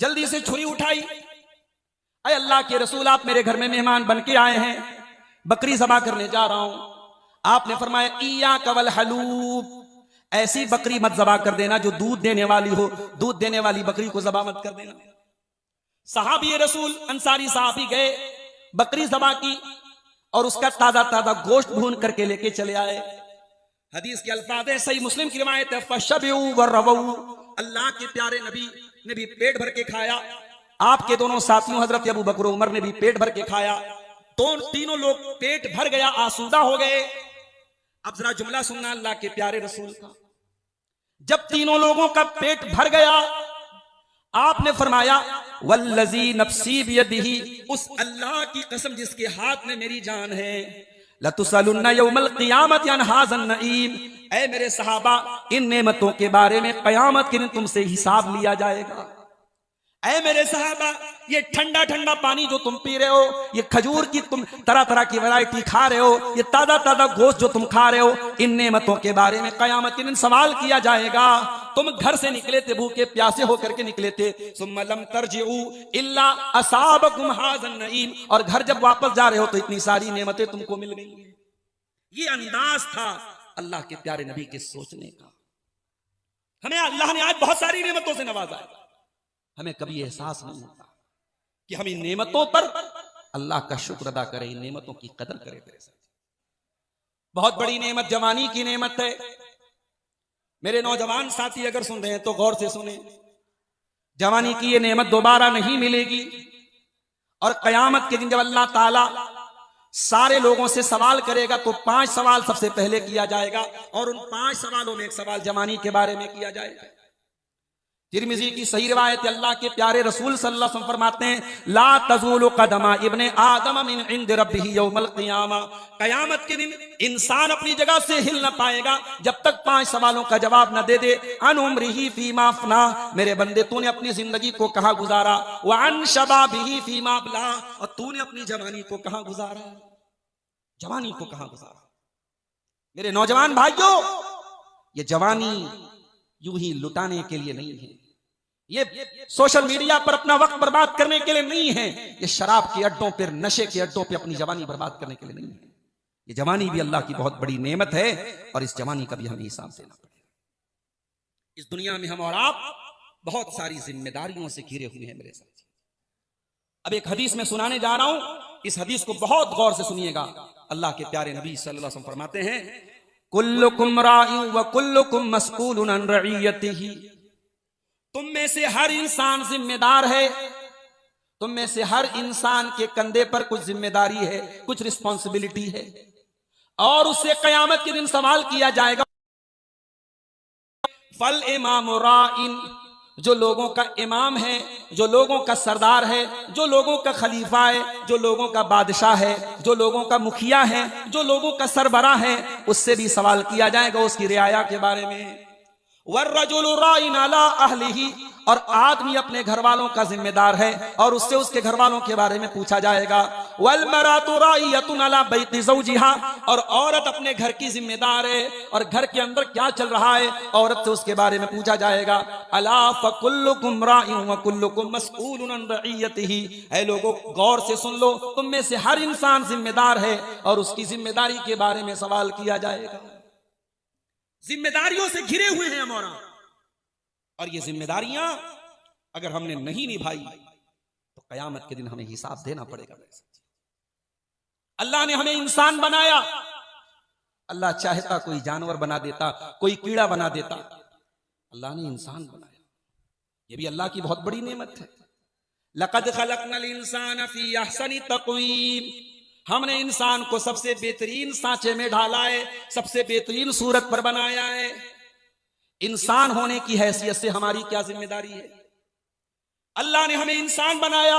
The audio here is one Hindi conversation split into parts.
जल्दी से छुरी उठाई, अरे अल्लाह के रसूल आप मेरे घर में मेहमान बन के आए हैं, बकरी ज़बा करने जा रहा हूं। आपने फरमाया इया कवल हलूब, ऐसी बकरी मत ज़बा कर देना जो दूध देने वाली हो, दूध देने वाली बकरी को ज़बा मत कर देना। सहाबी रसूल अंसारी साहबी गए, बकरी ज़बा की और उसका ताजा ताजा गोश्त भून करके लेके चले आए। हदीस के अल्फाज है, सही मुस्लिम की रिवायत है, फशबू व रवऊ, अल्लाह के प्यारे नबी ने भी पेट भर के खाया, आपके दोनों साथियों हजरत अबू बकर उमर ने भी पेट भर के खाया। तीनों लोग पेट भर गया, आसूदा हो गए। अब जरा जुमला सुनना अल्लाह के प्यारे रसूल का। जब तीनों लोगों का पेट भर गया, आपने फरमाया वल्लज़ी नफ्सी बियदिही, उस अल्लाह की कसम जिसके हाथ में मेरी जान है, लतुसलुन्ना यौमल क़ियामत अन हाज़न नईम, ऐ मेरे सहाबा इन नेमतों के बारे में कयामत के दिन तुमसे हिसाब लिया जाएगा। ऐ मेरे सहाबा ये ठंडा ठंडा पानी जो तुम पी रहे हो, ये खजूर की तुम तरह तरह की वैरायटी खा रहे हो, ये ताजा ताजा गोश्त जो तुम खा रहे हो, इन नेमतों के बारे में कयामत के दिन सवाल किया जाएगा। तुम घर से निकले थे भूखे प्यासे होकर के निकले थे, सुम्मा लम तरजिऊ इल्ला असाबकुम हाज़न नईम, और घर जब वापस जा रहे हो तो इतनी सारी नेमतें तुमको मिल गई। ये अंदाज था अल्लाह के प्यारे नबी के सोचने का। हमें अल्लाह ने आज बहुत सारी नेमतों से नवाजा है, हमें कभी एहसास नहीं होता कि हम इन नेमतों पर अल्लाह का शुक्र अदा करें, इन नेमतों की कदर करें। बहुत बड़ी नेमत जवानी की नेमत है। मेरे नौजवान साथी अगर सुन रहे हैं तो गौर से सुने, जवानी की ये नेमत दोबारा नहीं मिलेगी। और कयामत के दिन जब अल्लाह ताला सारे लोगों से सवाल करेगा तो 5 सवाल सबसे पहले किया जाएगा, और उन 5 सवालों में एक सवाल जवानी के बारे में किया जाएगा। तिरमिज़ी की सही रिवायत, अल्लाह के प्यारे रसूल सल्लल्लाहु अलैहि वसल्लम फरमाते हैं, ला तज़ूलु क़दमा इब्ने आदम मिन इंद रब्बिही यौमल क़ियामा, कयामत के दिन इंसान अपनी जगह से हिल न पाएगा जब तक 5 सवालों का जवाब न दे दे। अन उम्रिही फीमा अफ़ना, मेरे बंदे तूने अपनी जिंदगी को कहां गुजारा, व अन शबाबिही फीमा अबला, और तूने अपनी जवानी को कहां गुजारा, जवानी को कहां गुजारा। मेरे नौजवान भाइयों, ये जवानी यूं ही लुटाने के लिए नहीं है, ये सोशल मीडिया पर अपना वक्त बर्बाद करने के लिए नहीं है, ये शराब के अड्डों पर, नशे के अड्डों पर अपनी जवानी बर्बाद करने के लिए नहीं है। ये जवानी भी अल्लाह की बहुत बड़ी नेमत है, और इस जवानी का भी हमें हिसाब देना पड़ेगा। इस दुनिया में हम और आप बहुत सारी जिम्मेदारियों से घिरे हुए हैं मेरे साथ। अब एक हदीस में सुनाने जा रहा हूं, इस हदीस को बहुत गौर से सुनिएगा। अल्लाह के प्यारे नबी सल्लल्लाहु अलैहि वसल्लम फरमाते हैं, कुल्लुकुम राइउन व कुल्लुकुम मस्कूलुन अन रइयतिही, तुम में से हर इंसान जिम्मेदार है, तुम में से हर इंसान के कंधे पर कुछ जिम्मेदारी है, कुछ रिस्पॉन्सिबिलिटी है, और उससे कयामत के दिन सवाल किया जाएगा। फल इमाम राइन, जो लोगों का इमाम है, जो लोगों का सरदार है, जो लोगों का खलीफा है, जो लोगों का बादशाह है, जो लोगों का मुखिया है, जो लोगों का सरबराह है, उससे भी सवाल किया जाएगा उसकी रियाया के बारे में। वर्रजुलु राइन अला अहलिही, और आदमी अपने घर वालों का जिम्मेदार है, और उससे उसके घर वालों के बारे में पूछा जाएगा। वल मरातु राइयतुन अला बैति ज़ौजिहा, और औरत अपने घर की जिम्मेदार है, और घर के अंदर क्या चल रहा है औरत से उसके बारे में पूछा जाएगा। अला फकुल्लुकुम राइउन व कुल्लुकुम मस्ऊलुन अन रइयतिही, ऐ लोगों गौर से सुन लो, तुम में से हर इंसान जिम्मेदार है, और उसकी जिम्मेदारी के बारे में सवाल किया जाएगा। जिम्मेदारियों से घिरे हुए हैं हम, और ये जिम्मेदारियां अगर हमने नहीं निभाई तो कयामत के दिन हमें हिसाब देना पड़ेगा। अल्लाह ने हमें इंसान बनाया, अल्लाह चाहता कोई जानवर बना देता, कोई कीड़ा बना देता, अल्लाह ने इंसान बनाया। ये भी अल्लाह की बहुत बड़ी नेमत है। लक़द खलक़नल इंसान फी अहसनि तक़वीम, हमने इंसान को सबसे बेहतरीन सांचे में ढाला है, सबसे बेहतरीन सूरत पर बनाया है। इंसान होने की हैसियत से हमारी क्या जिम्मेदारी है? अल्लाह ने हमें इंसान बनाया,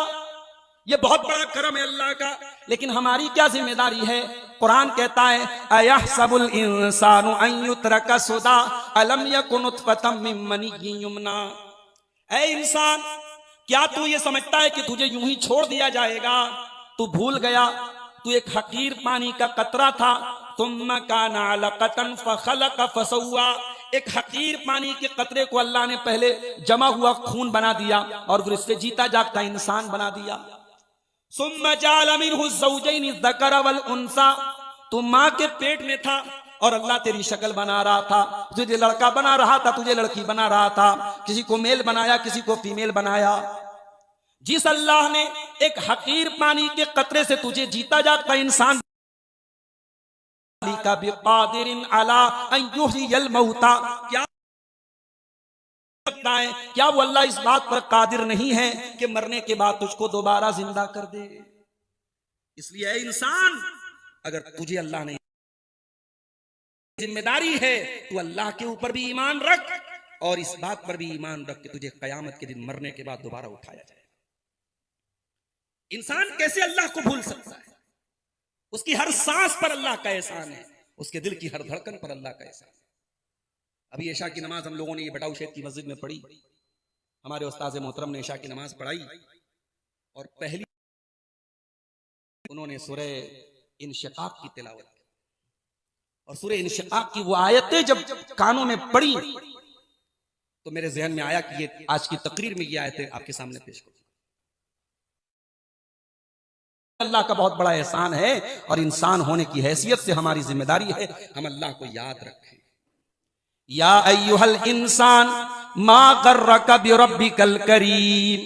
यह बहुत बड़ा करम है अल्लाह का, लेकिन हमारी क्या जिम्मेदारी है? कुरान कहता है, अयहसबुल इंसानु अन युत्रका सुदा अलम यकुन नुतफतम मिन मनिय्यिन युमना, ऐ इंसान क्या तू ये समझता है कि तुझे यूं ही छोड़ दिया जाएगा? तू भूल गया तू एक हकीर पानी का कतरा था। तुम्मा काना अलकतन फखलक फसव्वा, एक हकीर पानी के कतरे को अल्लाह ने पहले जमा हुआ खून बना दिया और फिर इससे जीता जागता इंसान बना दिया। सुम्मा जअल मिनहु ज़ौजैनि ज़कर वल उन्सा, तू माँ के पेट में था और अल्लाह तेरी शक्ल बना रहा था, तुझे लड़का बना रहा था, तुझे लड़की बना रहा था, किसी को मेल बनाया, किसी को फीमेल बनाया। जिस अल्लाह ने एक हकीर पानी के कतरे से तुझे जीता जागता इंसान का बिक़ादिरिन अला अन युहयिल मौता, क्या लगता है क्या वो अल्लाह इस बात पर कादिर नहीं है कि मरने के बाद तुझको दोबारा जिंदा कर दे? इसलिए इंसान, अगर तुझे अल्लाह ने जिम्मेदारी है तो अल्लाह के ऊपर भी ईमान रख और इस बात पर भी ईमान रख कि तुझे कयामत के दिन मरने के बाद दोबारा उठाया जाए। इंसान कैसे अल्लाह को भूल सकता है? उसकी हर सांस पर अल्लाह का एहसान है, उसके दिल की हर धड़कन पर अल्लाह का एहसान है। अभी इशा की नमाज हम लोगों ने ये बटाऊ शेख की मस्जिद में पढ़ी, हमारे उस्ताद मोहतरम ने इशा की नमाज पढ़ाई और पहली उन्होंने सूरह इंशिकाक की तिलावत की और सूरह इंशिकाक की वो आयतें जब कानों में पड़ी तो मेरे जहन में आया कि ये आज की तकरीर में ये आयतें आपके सामने पेश करूं। अल्लाह का बहुत बड़ा एहसान है और इंसान होने की हैसियत से हमारी जिम्मेदारी है हम अल्लाह को याद रखें। या अय्युहल इंसान मा गर्रका बिरब्बिकल करीम,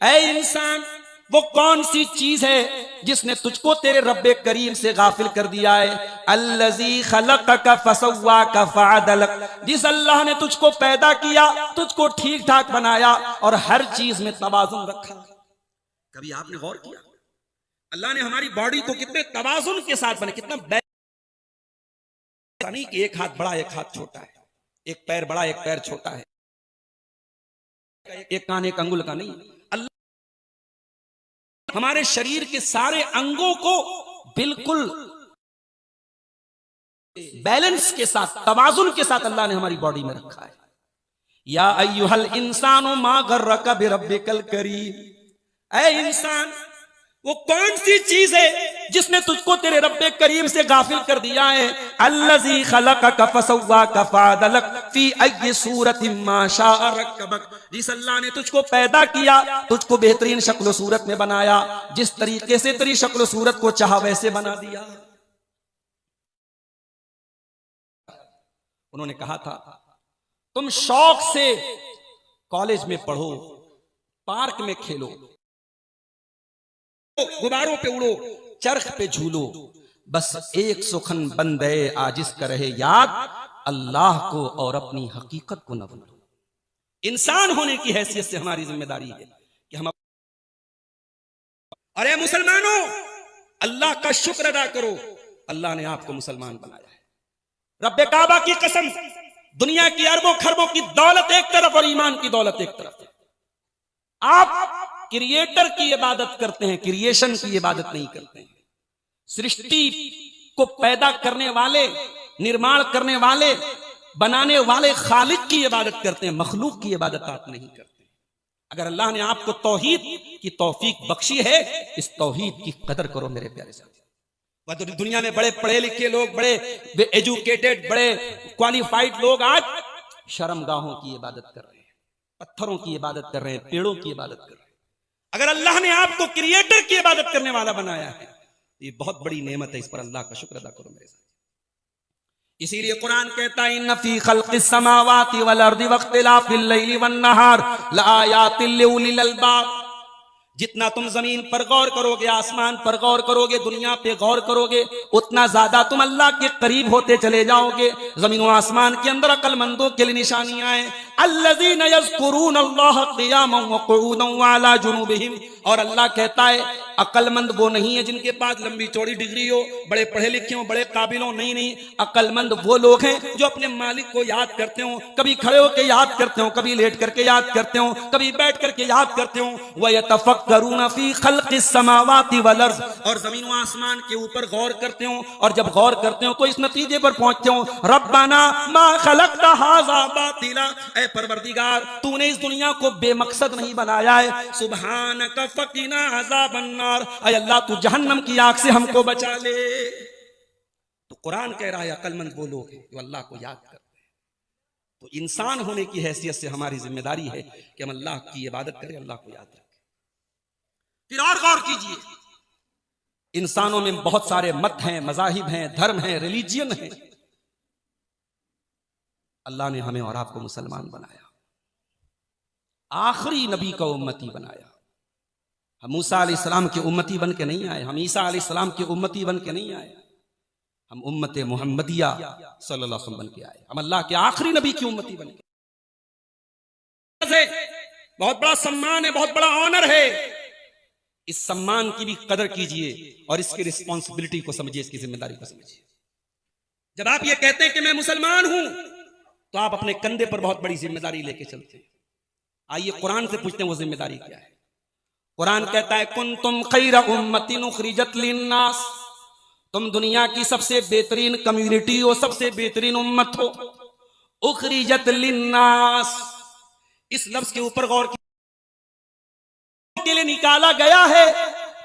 ऐ इंसान वो कौन सी चीज है जिसने तुझको तेरे रब्बे करीम से गाफिल कर दिया है। अल्लज़ी खलक़का फसव्वाका फअदलक, जिस अल्लाह ने तुझको पैदा किया, तुझको ठीक ठाक बनाया और हर चीज में तवाज़ुन रखा। कभी आपने गौर किया अल्लाह ने हमारी बॉडी को कितने तवाज़ुन के साथ बने, कितना नहीं कि एक हाथ बड़ा एक हाथ छोटा है, एक पैर बड़ा एक पैर छोटा है, एक कान एक अंगुल का नहीं। अल्लाह हमारे शरीर के सारे अंगों को बिल्कुल बैलेंस के साथ तवाज़ुन के साथ अल्लाह ने हमारी बॉडी में रखा है। या अय्युहल इंसानु मा गर्रका बिरब्बिकल करीम, ऐ इंसान वो कौन सी चीज है जिसने तुझको तेरे रब्बे करीम से गाफिल कर दिया है। अल्लज़ी खलक़का फसव्वाका फअदलक फी अय्यि सूरतिन मा शाअ रक्कबक, जिस अल्लाह ने तुझको पैदा किया, तुझको बेहतरीन शक्ल सूरत में बनाया, जिस तरीके से तेरी शक्ल सूरत को चाहा वैसे बना दिया। उन्होंने कहा था तुम शौक से कॉलेज में पढ़ो, पार्क में खेलो, गुब्बारों पे उड़ो, चरख पे झूलो, बस एक सुखन बंदे आजिज का रहे याद, अल्लाह को और अपनी हकीकत को न भूलो। इंसान होने की हैसियत से हमारी जिम्मेदारी है कि हम, अरे मुसलमानों अल्लाह का शुक्र अदा करो, अल्लाह ने आपको मुसलमान बनाया है। रब्बे काबा की कसम, दुनिया की अरबों खरबों की दौलत एक तरफ और ईमान की दौलत एक तरफ है। आप क्रिएटर की इबादत करते हैं, क्रिएशन की इबादत नहीं करते हैं। सृष्टि को पैदा करने वाले, निर्माण करने वाले, बनाने वाले खालिक की इबादत करते हैं, मखलूक की इबादत आप नहीं करते। अगर अल्लाह ने आपको तौहीद की तौफीक बख्शी है, इस तौहीद की कदर करो मेरे प्यारे साथी। वह दुनिया में बड़े पढ़े लिखे लोग, बड़े एजुकेटेड, बड़े क्वालिफाइड लोग आज शर्मगाहों की इबादत कर रहे हैं, पत्थरों की इबादत कर रहे हैं, पेड़ों की इबादत कर रहे हैं। अगर अल्लाह ने आपको क्रिएटर की इबादत करने वाला बनाया है, ये बहुत बड़ी नेमत है, इस पर अल्लाह का शुक्र अदा करो मेरे साथ। इसीलिए कुरान कहता है इन्न फी खल्क़िस समावाति वल अर्दि वख्तिलाफिल लैलि वन नहार लआयातिल लिउलिल अलबाब, जितना तुम जमीन पर गौर करोगे, आसमान पर गौर करोगे, दुनिया पे गौर करोगे, उतना ज्यादा तुम अल्लाह के करीब होते चले जाओगे। जमीन और आसमान के अंदर अक्लमंदों के लिए निशानियां हैं। अल्लज़ीना यज़्कुरून अल्लाह क़ियामन व क़ुऊदन व अला जुनूबिहिम, और अल्लाह कहता है अक्लमंद वो नहीं है जिनके पास लंबी चौड़ी डिग्री हो, बड़े पढ़े लिखे हो, बड़े काबिल हो, नहीं, अक्लमंद वो लोग हैं जो अपने मालिक को याद करते हो, कभी खड़े होकर याद करते हो, कभी लेट करके याद करते हो, कभी बैठ करके याद करते हो। व यतफक्करून फी खल्क़िस समावाति वल अर्ज़, और जमीन व आसमान के ऊपर गौर करते हो, और जब गौर करते हो तो इस नतीजे पर पहुंचते हो रब्बाना मा खलक़ता हाज़ा बातिला, ऐ परवरदिगार तूने इस दुनिया को बेमकसद नहीं बनाया है। सुब्हानका फ़क़िना अज़ाबन नार, ऐ अल्लाह तू जहन्नम की आग से हमको बचा ले। तो कुरान कह रहा है अक्लमंद वो लोग हैं जो अल्लाह को याद करते हैं। तो इंसान होने की हैसियत से हमारी जिम्मेदारी है कि हम अल्लाह की इबादत करें, अल्लाह को याद रखें। फिर और गौर कीजिए, इंसानों में बहुत सारे मत हैं, मजाहिब हैं, धर्म हैं, रिलीजियन हैं। अल्लाह ने हमें और आपको मुसलमान बनाया, आखिरी नबी का उम्मती बनाया। हम मूसा अलैहिस्सलाम के उम्मती बन के नहीं आए, हम ईसा अलैहिस्सलाम के उम्मती बन के नहीं आए, हम उम्मत मुहम्मदिया सल्लल्लाहु अलैहि वसल्लम बन के आए। हम अल्लाह के आखिरी नबी की उम्मती बन के। बहुत बड़ा सम्मान है, बहुत बड़ा ऑनर है। इस सम्मान की भी कदर कीजिए और इसकी रिस्पॉन्सिबिलिटी को समझिए, इसकी जिम्मेदारी को समझिए। जब आप ये कहते हैं कि मैं मुसलमान हूं, तो आप अपने कंधे पर बहुत बड़ी जिम्मेदारी लेके चलते हैं। आइए कुरान से पूछते हैं वो जिम्मेदारी क्या है। कुरान कहता है कुंतुम खैरा उम्मतिन उखरिजत लिन्नास, तुम दुनिया की सबसे बेहतरीन कम्युनिटी हो, सबसे बेहतरीन उम्मत हो। उखरिजत लिन्नास, इस लफ्ज के ऊपर गौर के लिए निकाला गया है।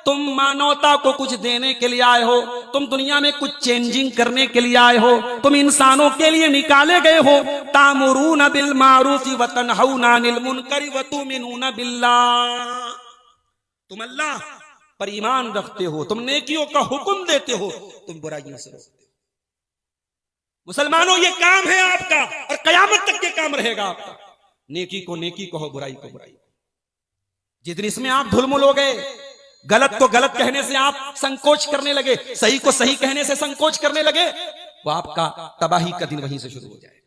तुम मानवता को कुछ देने के लिए आए हो, तुम दुनिया में कुछ चेंजिंग करने के लिए आए हो, तुम इंसानों के लिए निकाले गए हो। तामुरून बिल मारूफ व तनहौना अनिल मुनकर व तुमिनून बिल्लाह, तुम अल्लाह पर ईमान रखते हो, तुम नेकियों का हुक्म देते हो, तुम बुराइयों से रोकते हो। मुसलमानों, ये काम है आपका और कयामत तक ये काम रहेगा आपका। नेकी को नेकी कहो, बुराई को बुराई। जितनी इसमें आप धुलमुल हो गए, गलत को गलत कहने से आप संकोच करने लगे, सही को सही कहने से संकोच करने लगे, वो आपका तबाही का दिन वहीं से शुरू हो जाएगा।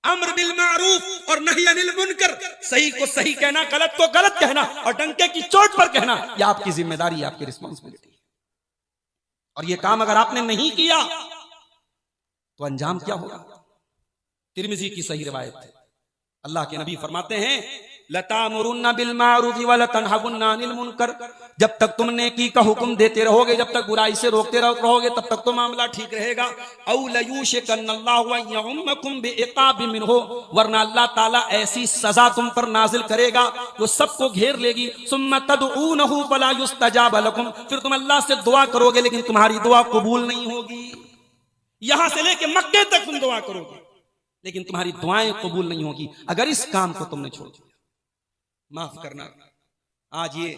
अम्र बिल मारूफ और नही अनिल मुनकर, सही को सही कहना, गलत को गलत कहना और डंके की चोट पर कहना, यह आपकी जिम्मेदारी, आपकी रिस्पॉन्सिबिलिटी है। और यह काम अगर आपने नहीं किया तो अंजाम क्या होगा। तिरमिजी की सही रिवायत है, अल्लाह के नबी फरमाते हैं लतामुरुन्ना बिल मारूफ व लतनहवुन्ना अनिल मुनकर, जब तक तुम नेकी का हुक्म देते रहोगे, जब तक बुराई से रोकते रहोगे, तब तक तो मामला ठीक रहेगा। औ लयूशिकन्नल्लाहु अन यउम्मकुम बिइकाबिन मिनहु, वरना अल्लाह ताला ऐसी सजा तुम पर नाजिल करेगा जो सबको घेर लेगी। सुम्मा तदऊनहु फला युस्तजाब लकुम, फिर तुम अल्लाह से दुआ करोगे लेकिन तुम्हारी दुआ कबूल नहीं होगी। यहां से लेके मक्के तक तुम दुआ करोगे लेकिन तुम्हारी दुआएं कबूल नहीं होगी अगर इस काम को तुमने छोड़ दिया। माफ करना, आज ये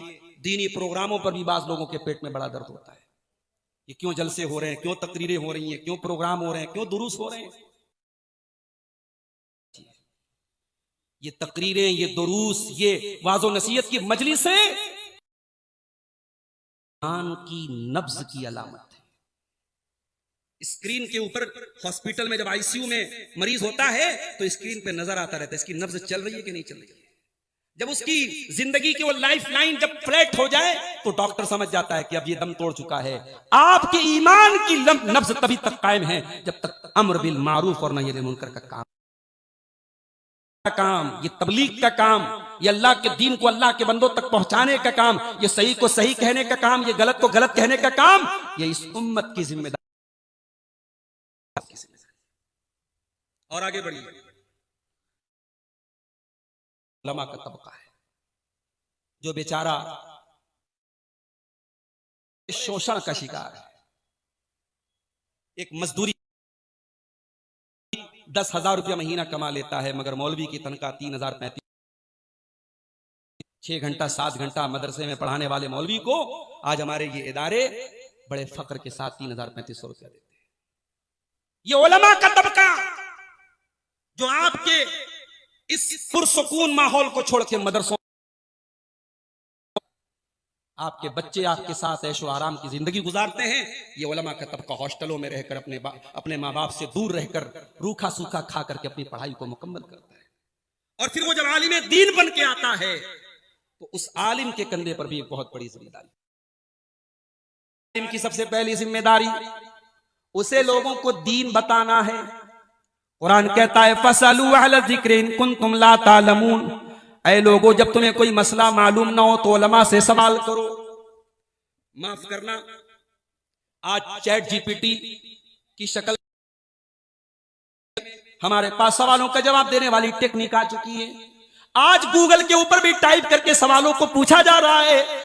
दीनी प्रोग्रामों पर भी बाज लोगों के पेट में बड़ा दर्द होता है। ये क्यों जलसे हो रहे हैं, क्यों तकरीरें हो रही हैं, क्यों प्रोग्राम हो रहे हैं, क्यों दुरूस हो रहे हैं। ये तकरीरें, ये दुरूस, ये वाजो नसीहत की मजलिसें ईमान की नब्ज की अलामत है। स्क्रीन के ऊपर हॉस्पिटल में जब आईसीयू में मरीज होता है तो स्क्रीन पे नजर आता रहता है इसकी नब्ज चल रही है कि नहीं चल रही है। जब उसकी जिंदगी की वो लाइफ लाइन जब फ्लैट हो जाए तो डॉक्टर समझ जाता है कि अब ये दम तोड़ चुका है। आपके ईमान की नब्ज तभी तक कायम है जब तक अम्र बिल मारूफ और नही अनिल मुनकर का काम, ये तबलीग का काम, ये अल्लाह के दीन को अल्लाह के बंदों तक पहुंचाने का काम, ये सही को सही कहने का काम, ये गलत को गलत कहने का काम, ये इस उम्मत की जिम्मेदारी। और आगे बढ़िए, उलमा का तबका है जो बेचारा शोषण का शिकार है। एक मजदूरी 10,000 रुपया महीना कमा लेता है मगर मौलवी की तनख्वाह 3,035, 6 घंटा 7 घंटा मदरसे में पढ़ाने वाले मौलवी को आज हमारे ये इदारे बड़े फक्र के साथ 3,035 रुपया देते हैं। ये उलमा का तबका जो आपके इस पुरसुकून माहौल को छोड़ के मदरसों, आपके बच्चे आपके साथ ऐशो आराम की जिंदगी गुजारते हैं, ये उलमा का तबका हॉस्टलों में रहकर अपने माँ बाप से दूर रहकर रूखा सूखा खा करके अपनी पढ़ाई को मुकम्मल करता है। और फिर वो जब आलिम दीन बन के आता है तो उस आलिम के कंधे पर भी एक बहुत बड़ी जिम्मेदारी। आलिम की सबसे पहली जिम्मेदारी उसे लोगों को दीन बताना है। कुरान कहता है फसलू अहल ज़िक्र इन कुंतुम ला तालमून, ऐ लोगों जब तुम्हें कोई मसला मालूम ना हो तो उलमा से सवाल करो। माफ करना, आज चैट जीपीटी की शक्ल हमारे पास सवालों का जवाब देने वाली टेक्निक आ चुकी है। आज गूगल के ऊपर भी टाइप करके सवालों को पूछा जा रहा है।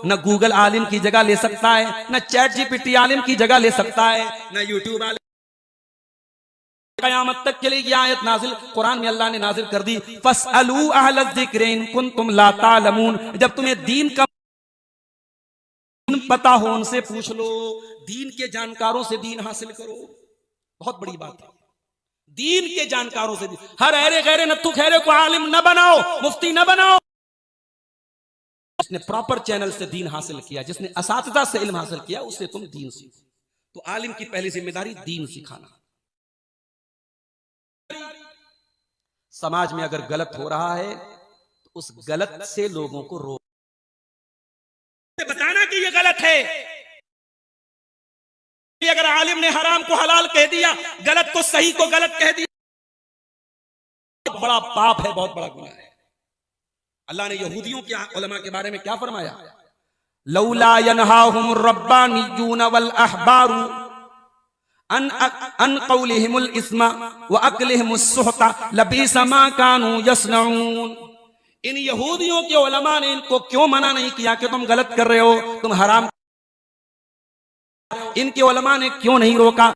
न गूगल आलिम की जगह ले सकता है, न चैट जीपीटी आलिम की जगह ले सकता है, न यूट्यूब आलिम क़यामत तक के लिए ये आयत नाजिल कुरान में अल्लाह ने नाजिल कर दी, फस्अलू अहल ज़िक्र इन कुंतुम ला तालमून, जब तुम्हें दीन का पता हो उनसे पूछ लो, दीन के जानकारों से दीन हासिल करो। बहुत बड़ी बात है, दीन के जानकारों से। हर अरे गैरे नत्थु खैरे को आलिम न बनाओ, मुफ्ती न बनाओ। जिसने प्रॉपर चैनल से दीन हासिल किया, जिसने असातिज़ा से इल्म हासिल किया, उससे तुम दीन सीखो। तो आलिम की पहली जिम्मेदारी दीन सिखाना। समाज में अगर गलत हो रहा है तो उस गलत से लोगों को रोक, बताना कि ये गलत है। अगर आलिम ने हराम को हलाल कह दिया, गलत को सही को गलत कह दिया, बहुत बड़ा पाप है, बहुत बड़ा गुनाह है। अल्लाह ने यहूदियों के उलमा के बारे में क्या फरमाया, लौला यनहाहुम रब्बानियून वल अहबारू अन कौलिहिमुल इस्मा व अकलिहिमुस सुहता लबीसा मा कानू यस्नऊन। इन यहूदियों के उलमा ने इनको क्यों मना नहीं किया कि तुम गलत कर रहे हो, तुम हराम, इनके उलमा ने क्यों नहीं रोका।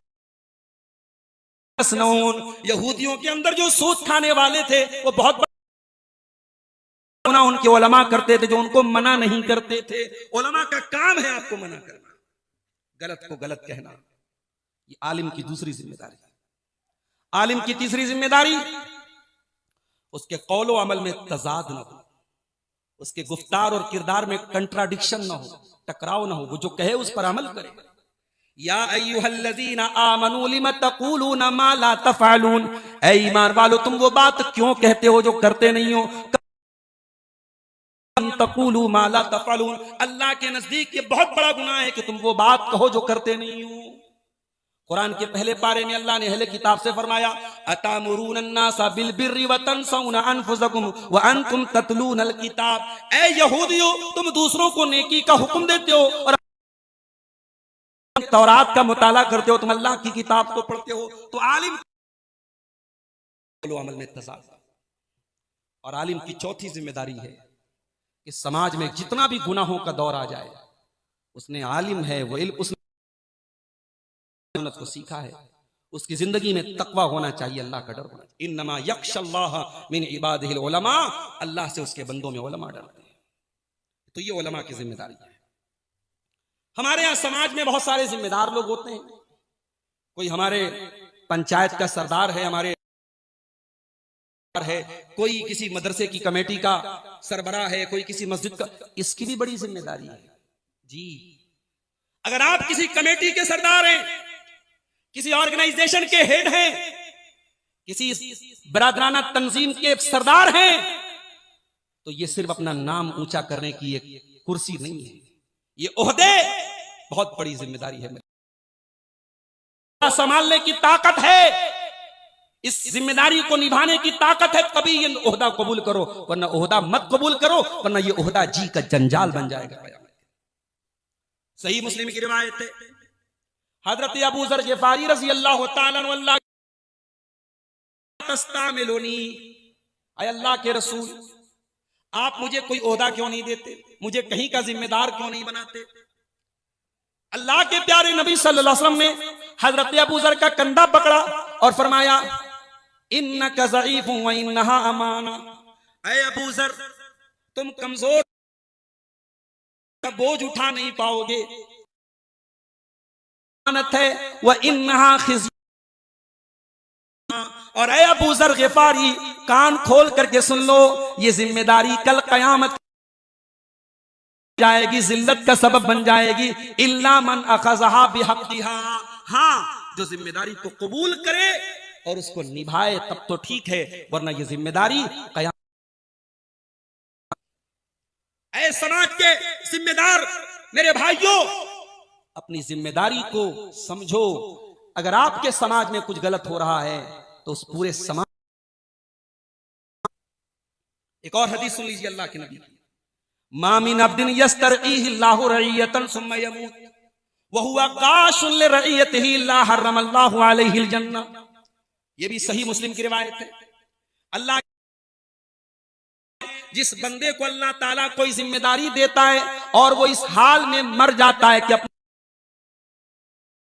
यहूदियों के अंदर जो सूद खाने वाले थे वो बहुत उनके उलमा करते थे, जो उनको मना नहीं करते थे। उलमा का काम है आपको मना करना, गलत को गलत कहना। ये आलिम की दूसरी जिम्मेदारी है। आलिम की तीसरी जिम्मेदारी, उसके कौलो अमल में तजाद न हो, उसके गुफ्तार और किरदार में कंट्राडिक्शन ना हो, टकराव ना हो। वो जो कहे उस पर अमल करे। या अय्युहल्लज़ीना आमनू लिम तक़ूलूना मा ला तफ़अलून, ऐ ईमान वालो तुम वो बात क्यों कहते हो जो करते नहीं हो। तक़ूलू मा ला तफ़अलून, अल्लाह के नजदीक ये बहुत बड़ा गुनाह है कि तुम वो बात कहो जो करते नहीं हो। कुरान के पहले पारे में अल्लाह ने अहले किताब से फरमाया, अतामुरून अन्नासा बिल बिर्रि व तंसौना अनफुसकुम व अंतुम ततलूनल किताब। ऐ यहूदियों तुम दूसरों को नेकी का हुक्म देते हो और तौरात का मुताला करते हो, तुम अल्लाह की किताब को पढ़ते हो। तो आलिम अमल में तजाद। और आलिम की चौथी जिम्मेदारी है कि समाज में जितना भी गुनाहों का दौर आ जाए, उसने आलिम है, वो इल्म उसने को सीखा है, उसकी जिंदगी में तकवा होना चाहिए, अल्लाह का डर होना चाहिए। इन्नमा यख्शल्लाह मिन इबादिहिल उलमा, अल्लाह से उसके बंदों में उलमा डरते हैं। तो ये उलमा की जिम्मेदारी है। हमारे यहाँ समाज में बहुत सारे जिम्मेदार लोग होते हैं। कोई हमारे पंचायत का सरदार है, हमारे है, कोई किसी मदरसे की कमेटी का सरबराह है, कोई किसी मस्जिद का, इसकी भी बड़ी जिम्मेदारी है जी। अगर आप किसी कमेटी के सरदार हैं, किसी ऑर्गेनाइजेशन के हेड हैं, किसी बरादराना तंजीम के सरदार हैं, तो ये सिर्फ अपना नाम ऊंचा करने की एक कुर्सी नहीं है, ये ओहदे बहुत बड़ी जिम्मेदारी है। संभालने की ताकत है, इस जिम्मेदारी को निभाने की ताकत है, तभी ये ओहदा कबूल करो, वरना ओहदा मत कबूल करो, वरना ये ओहदा जी का जंजाल बन जाएगा। सही मुस्लिम की रिवायत है, हजरत अबू ज़र ग़िफ़ारी रज़ी अल्लाह तआला अन्हु, तस्तामिलूनी, ऐ अल्लाह के रसूल आप मुझे कोई ओहदा क्यों नहीं देते, मुझे कहीं का जिम्मेदार क्यों नहीं बनाते। अल्लाह के प्यारे नबी सल्लल्लाहु अलैहि वसल्लम ने हजरत अबू ज़र का कंधा पकड़ा और फरमाया, इन्नका ज़ईफ़ुन व इन्नहा अमाना, ऐ अबू ज़र तुम कमजोर का बोझ उठा नहीं पाओगे, है व इन्नहा खिज़्य, और ऐ अबू ज़र ग़िफ़ारी कान खोल करके सुन लो, ये जिम्मेदारी कल क़यामत जाएगी, जिल्लत का सबब बन जाएगी। इल्ला मन अख़ज़हा बिहक़्क़िहा, हाँ जो जिम्मेदारी को कबूल करे और उसको निभाए तब तो ठीक है, वरना ये जिम्मेदारी क़यामत। ऐ समाज के जिम्मेदार मेरे भाइयों, अपनी जिम्मेदारी को समझो। अगर आपके समाज में कुछ गलत हो रहा है तो उस पूरे समाज। एक और हदीस सुन लीजिए अल्लाह के नबी, मा मिन अब्दिन यस्तरईहिल्लाहु रईयतन सुम्मा यमूत व हुवा काशुन लिरईयतिही इल्ला हर्रमल्लाहु अलैहिल जन्नह। ये भी सही मुस्लिम की रिवायत है। अल्लाह जिस बंदे को अल्लाह ताला कोई जिम्मेदारी देता है और वो इस हाल में मर जाता है कि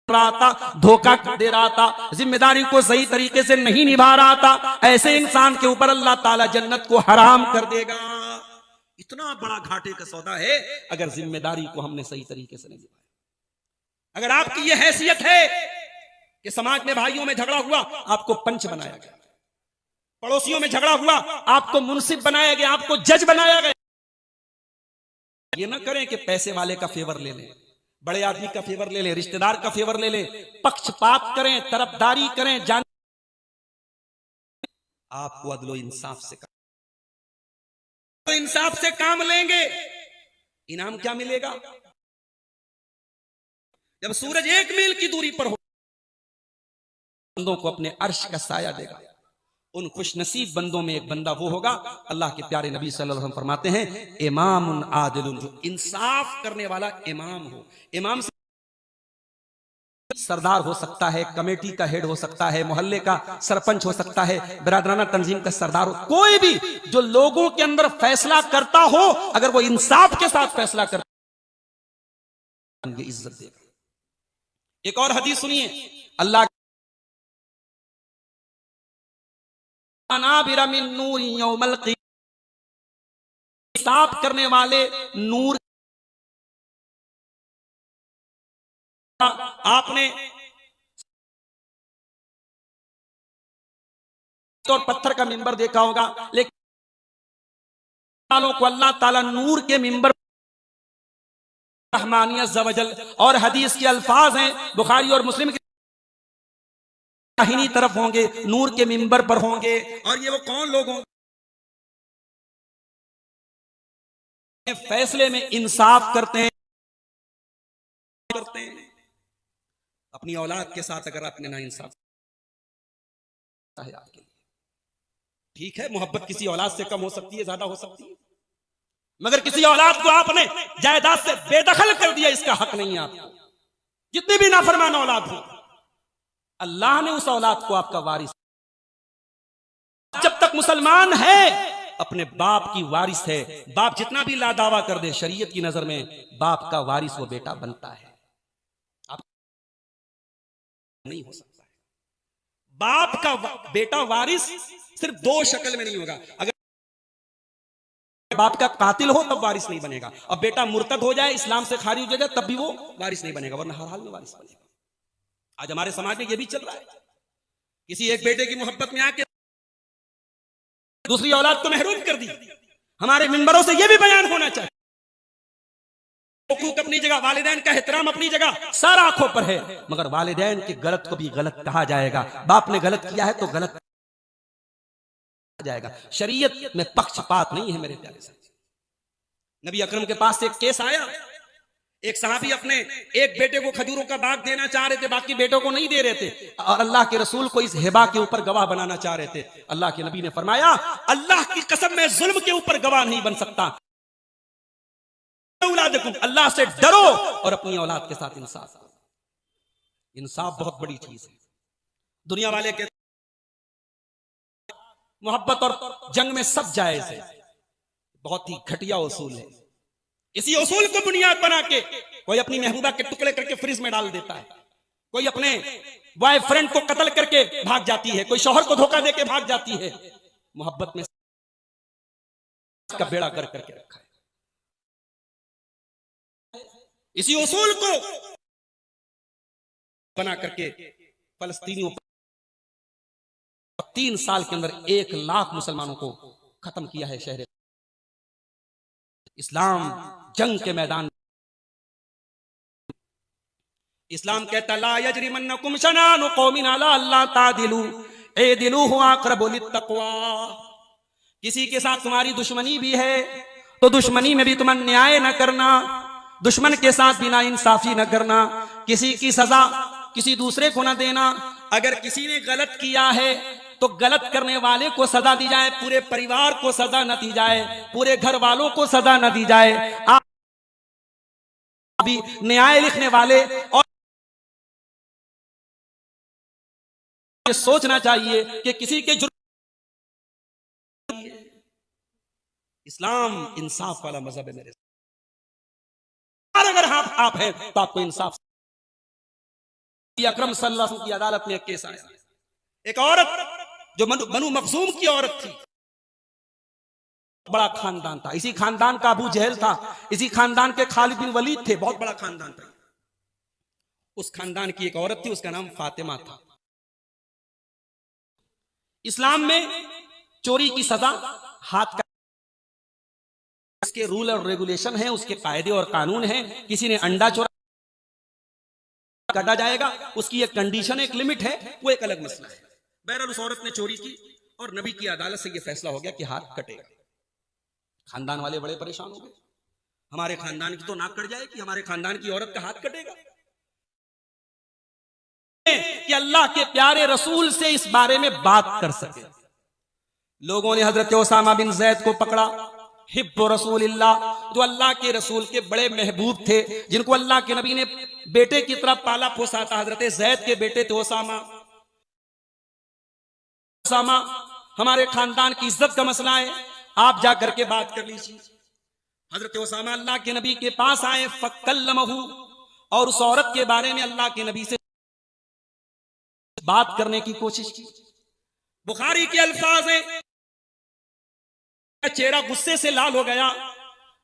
रहा था, धोखा दे रहा था, जिम्मेदारी को सही तरीके से नहीं निभा रहा था, ऐसे इंसान के ऊपर अल्लाह ताला जन्नत को हराम कर देगा। इतना बड़ा घाटे का सौदा है अगर जिम्मेदारी को हमने सही तरीके से नहीं निभाया। अगर आपकी यह हैसियत है कि समाज में भाइयों में झगड़ा हुआ, आपको पंच बनाया गया, पड़ोसियों में झगड़ा हुआ, आपको मुंसिफ बनाया गया, आपको जज बनाया गया। ये ना करें कि पैसे वाले का फेवर ले लें, बड़े आदमी का फेवर ले लें, रिश्तेदार का फेवर ले लें, पक्षपात करें, तरफदारी करें। जान आपको अदलो इंसाफ से तो इंसाफ से काम लेंगे, इनाम क्या मिलेगा? जब सूरज 1 मील की दूरी पर हो, बंदों को अपने अर्श का साया देगा। उन खुशनसीब बंदों में एक बंदा वो होगा, अल्लाह के प्यारे नबी सल्लल्लाहु अलैहि वसल्लम फरमाते हैं, इमामुन आदिलुन, जो इंसाफ करने वाला इमाम हो। इमाम से सरदार हो सकता है, कमेटी का हेड हो सकता है, मोहल्ले का सरपंच हो सकता है, बिरादराना तंजीम का सरदार हो, कोई भी जो लोगों के अंदर फैसला करता हो, अगर वो इंसाफ के साथ फैसला करता है, इज्जत देगा। एक और हदीस सुनिए, अल्लाह इंसाफ करने वाले नूर, आपने और पत्थर का मिंबर देखा होगा, लेकिन वालों को अल्लाह ताला नूर के मिंबर, रहमानियत ज़वजल, और हदीस के अल्फाज हैं बुखारी और मुस्लिम के, दाहिनी तरफ होंगे, नूर के मिंबर पर होंगे। और ये वो कौन लोग होंगे? फैसले में इंसाफ करते हैं। अपनी औलाद के साथ अगर आपने ना इंसाफ है आपके लिए, ठीक है, मोहब्बत किसी औलाद से कम हो सकती है, ज्यादा हो सकती है, मगर किसी औलाद को आपने जायदाद से बेदखल कर दिया, इसका हक नहीं है आपको। जितनी भी नाफरमान औलाद हो, अल्लाह ने उस औलाद को आपका वारिस, जब तक मुसलमान है अपने बाप की वारिस है। बाप जितना भी लादावा कर दे, शरीयत की नजर में बाप का वारिस वो बेटा बनता है, आप नहीं हो सकता है। बाप का बेटा वारिस सिर्फ 2 शक्ल में नहीं होगा। अगर बाप का कातिल हो तब वारिस नहीं बनेगा, अब बेटा मुर्तद हो जाए, इस्लाम से खारिज हो जाए, तब भी वो वारिस नहीं बनेगा, वरना हर हाल में वारिस बनेगा। आज हमारे समाज में ये भी चल रहा है, किसी एक बेटे की मोहब्बत में आके दूसरी औलाद को महरूम कर दी। हमारे मिंबरों से यह भी बयान होना चाहिए, हुकूक अपनी जगह, वालिदैन का एहतराम अपनी जगह, सारा आंखों पर है, मगर वालिदैन के गलत को भी गलत कहा जाएगा। बाप ने गलत किया है तो गलत कहा जाएगा। शरीयत में पक्षपात नहीं है मेरे प्यारे साथी। नबी अकरम के पास एक केस आया, एक सहाबी अपने एक बेटे को खजूरों का बाग देना चाह रहे थे, बाकी बेटों को नहीं दे रहे थे, और अल्लाह के रसूल को इस हिबा के ऊपर गवाह बनाना चाह रहे थे। अल्लाह के नबी ने फरमाया, अल्लाह की कसम मैं जुल्म के ऊपर गवाह नहीं बन सकता। अल्लाह से डरो और अपनी औलाद के साथ इंसाफ करो। इंसाफ बहुत बड़ी चीज है। दुनिया वाले के मोहब्बत और जंग में सब जायज है, बहुत ही घटिया उसूल है। इसी उसूल को बुनियाद बना के कोई अपनी महबूबा के टुकड़े करके फ्रिज में डाल देता है, कोई अपने बॉयफ्रेंड को कत्ल करके भाग जाती है, कोई शौहर को धोखा देके भाग जाती है। मोहब्बत में का बेड़ा कर करके रखा है। इसी उसूल को बना करके फलस्तीनियों पर 3 साल के अंदर 1 लाख मुसलमानों को खत्म किया है। शहर इस्लाम जंग के मैदान, इस्लाम कहता ला यजरिमन्नकुम शनानु कौमिन अला अल्ला तादिलू एदिलू हुवा अक़रबु लित्तक़वा। किसी के साथ तुम्हारी दुश्मनी भी है तो दुश्मनी में भी तुम अन्याय न करना, दुश्मन के साथ भी ना इंसाफी न करना, किसी की सजा किसी दूसरे को न देना। अगर किसी ने गलत किया है तो गलत करने वाले को सजा दी जाए, पूरे परिवार को सजा न दी जाए, पूरे घर वालों को सजा न दी जाए। आप भी न्याय लिखने वाले और सोचना चाहिए कि किसी के जुर्म, इस्लाम इंसाफ वाला मजहब है मेरे। अगर आप हैं तो आपको इंसाफ अकरम सल्लल्लाहु अलैहि वसल्लम की अदालत में एक केस आया। एक औरत जो बनु मखजूम की औरत थी, बड़ा खानदान था, इसी खानदान का अबू जहल था, इसी खानदान के खालिद बिन वलीद थे, बहुत बड़ा खानदान था। उस खानदान की एक औरत थी, उसका नाम फातिमा था। इस्लाम में चोरी की सजा हाथ का, उसके रूल और रेगुलेशन है, उसके कायदे और कानून हैं। किसी ने अंडा चोरा काटा जाएगा, उसकी एक कंडीशन, एक लिमिट है, वो एक अलग मसला है। बहरहाल उस औरत ने चोरी की और नबी की अदालत से यह फैसला हो गया कि हाथ कटेगा। खानदान वाले बड़े परेशान हो गए, हमारे खानदान की तो नाक कट जाएगी, हमारे खानदान की औरत का हाथ कटेगा। कि अल्लाह के प्यारे रसूल से इस बारे में बात कर सके। लोगों ने हजरत उसामा बिन जैद को पकड़ा, हिब्बु रसूलिल्लाह, जो अल्लाह के रसूल के बड़े महबूब थे, जिनको अल्लाह के नबी ने बेटे की तरह पाला पोसा था। हजरत जैद के बेटे थे उसामा। उसामा हमारे खानदान की इज्जत का मसला है, आप जाकर के बात कर लीजिए। हजरत उसामा अल्लाह के नबी के पास आए, फकल्लमहु, और उस औरत के बारे में अल्लाह के नबी से बात करने की कोशिश की। बुखारी के अल्फाज हैं, चेहरा गुस्से से लाल हो गया।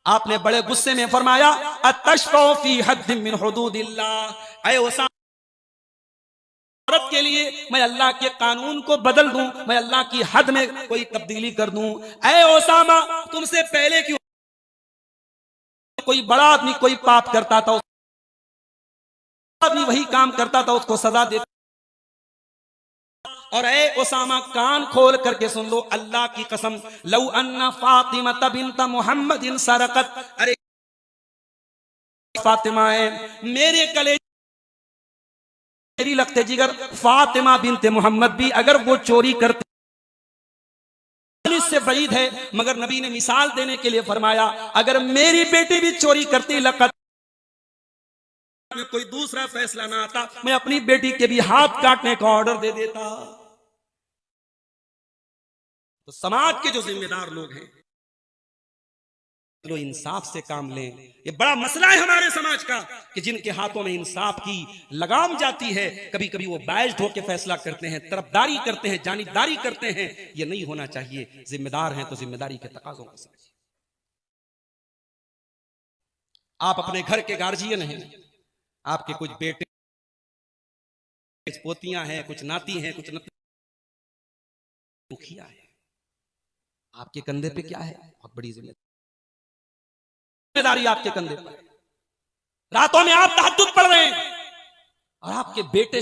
आपने बड़े गुस्से में फरमाया, अतशफौ फी हद्दिन मिन हुदूदिल्लाह, ऐ उसामा, औरत के लिए मैं अल्लाह के कानून को बदल दूं, मैं अल्लाह की हद में कोई तब्दीली कर दूं। ऐ उसामा, तुमसे पहले क्यों कोई बड़ा आदमी कोई पाप करता था, आदमी वही काम करता था, उसको सजा देता। और ऐ उसामा, कान खोल करके सुन लो, अल्लाह की कसम, लौ अन्ना फातिमा बिन्त मुहम्मदिन सरकत, अरे फातिमा है मेरे कलेजे, मेरी लगते जिगर फातिमा बिन्त मोहम्मद भी अगर वो चोरी करते, इससे बईद है, मगर नबी ने मिसाल देने के लिए फरमाया, अगर मेरी बेटी भी चोरी करती, लकत में कोई दूसरा फैसला ना आता, मैं अपनी बेटी के भी हाथ काटने का ऑर्डर दे देता। तो समाज के जो जिम्मेदार लोग हैं, लो इंसाफ से काम लें। ये बड़ा मसला है हमारे समाज का कि जिनके हाथों में इंसाफ की लगाम जाती है, कभी कभी वो बायस्ड होकर फैसला करते हैं, तरफदारी करते हैं, जानिबदारी करते हैं। ये नहीं होना चाहिए। जिम्मेदार हैं तो जिम्मेदारी के तकाजों को समझिए। आप अपने घर के गार्जियन हैं, आपके कुछ बेटे, कुछ पोतियां हैं, कुछ नाती हैं, कुछ मुखिया है, आपके कंधे पे क्या है? बहुत बड़ी जिम्मेदारी आपके कंधे पर। रातों में आप तहज्जुद पढ़ रहे हैं और आपके बेटे